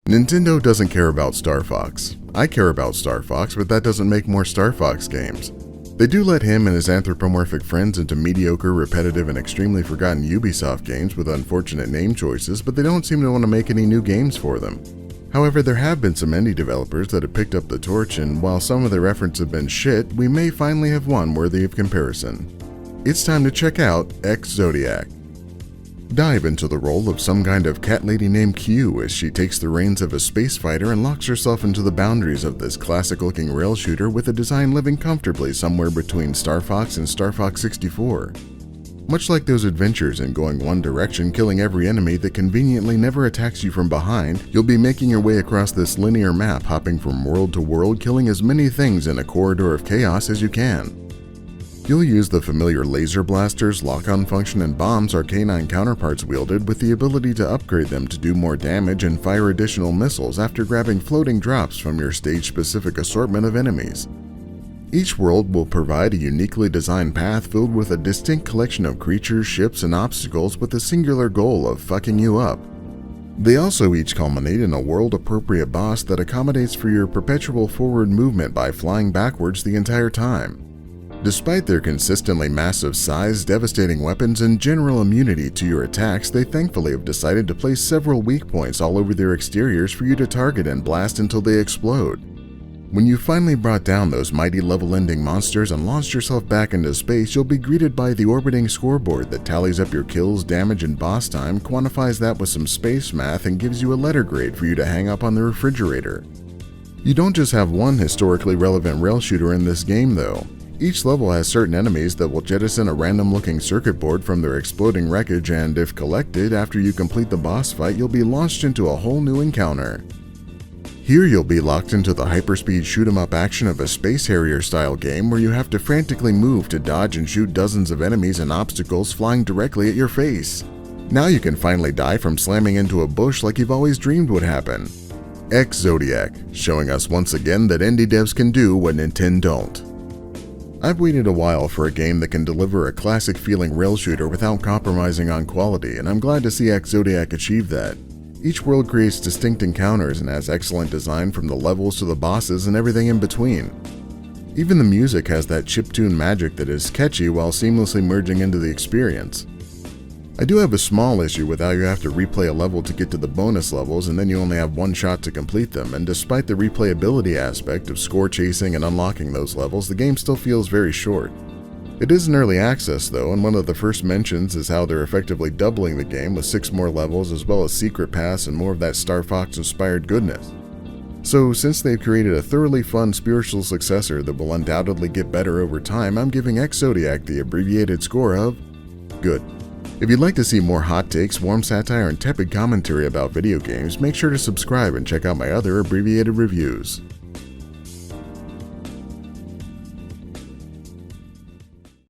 Nintendo doesn't care about Star Fox. I care about Star Fox, but that doesn't make more Star Fox games. They do let him and his anthropomorphic friends into mediocre, repetitive, and extremely forgotten Ubisoft games with unfortunate name choices, but they don't seem to want to make any new games for them. However, there have been some indie developers that have picked up the torch, and while some of their efforts have been shit, we may finally have one worthy of comparison. It's time to check out Ex-Zodiac. Dive into the role of some kind of cat lady named Q as she takes the reins of a space fighter and locks herself into the boundaries of this classic-looking rail shooter with a design living comfortably somewhere between Star Fox and Star Fox 64. Much like those adventures in going one direction, killing every enemy that conveniently never attacks you from behind, you'll be making your way across this linear map, hopping from world to world, killing as many things in a corridor of chaos as you can. You'll use the familiar laser blasters, lock-on function, and bombs our canine counterparts wielded, with the ability to upgrade them to do more damage and fire additional missiles after grabbing floating drops from your stage-specific assortment of enemies. Each world will provide a uniquely designed path filled with a distinct collection of creatures, ships, and obstacles with the singular goal of fucking you up. They also each culminate in a world-appropriate boss that accommodates for your perpetual forward movement by flying backwards the entire time. Despite their consistently massive size, devastating weapons, and general immunity to your attacks, they thankfully have decided to place several weak points all over their exteriors for you to target and blast until they explode. When you finally brought down those mighty level-ending monsters and launched yourself back into space, you'll be greeted by the orbiting scoreboard that tallies up your kills, damage, and boss time, quantifies that with some space math, and gives you a letter grade for you to hang up on the refrigerator. You don't just have one historically relevant rail shooter in this game, though. Each level has certain enemies that will jettison a random-looking circuit board from their exploding wreckage, and if collected, after you complete the boss fight, you'll be launched into a whole new encounter. Here you'll be locked into the hyperspeed shoot-'em-up action of a Space Harrier-style game where you have to frantically move to dodge and shoot dozens of enemies and obstacles flying directly at your face. Now you can finally die from slamming into a bush like you've always dreamed would happen. Ex-Zodiac, showing us once again that indie devs can do what Nintendon't. I've waited a while for a game that can deliver a classic-feeling rail shooter without compromising on quality, and I'm glad to see Ex-Zodiac achieve that. Each world creates distinct encounters and has excellent design from the levels to the bosses and everything in between. Even the music has that chiptune magic that is catchy while seamlessly merging into the experience. I do have a small issue with how you have to replay a level to get to the bonus levels, and then you only have one shot to complete them, and despite the replayability aspect of score chasing and unlocking those levels, the game still feels very short. It is an early access though, and one of the first mentions is how they're effectively doubling the game with 6 more levels as well as secret paths and more of that Star Fox inspired goodness. So since they've created a thoroughly fun spiritual successor that will undoubtedly get better over time, I'm giving Ex-Zodiac the abbreviated score of good. If you'd like to see more hot takes, warm satire, and tepid commentary about video games, make sure to subscribe and check out my other abbreviated reviews.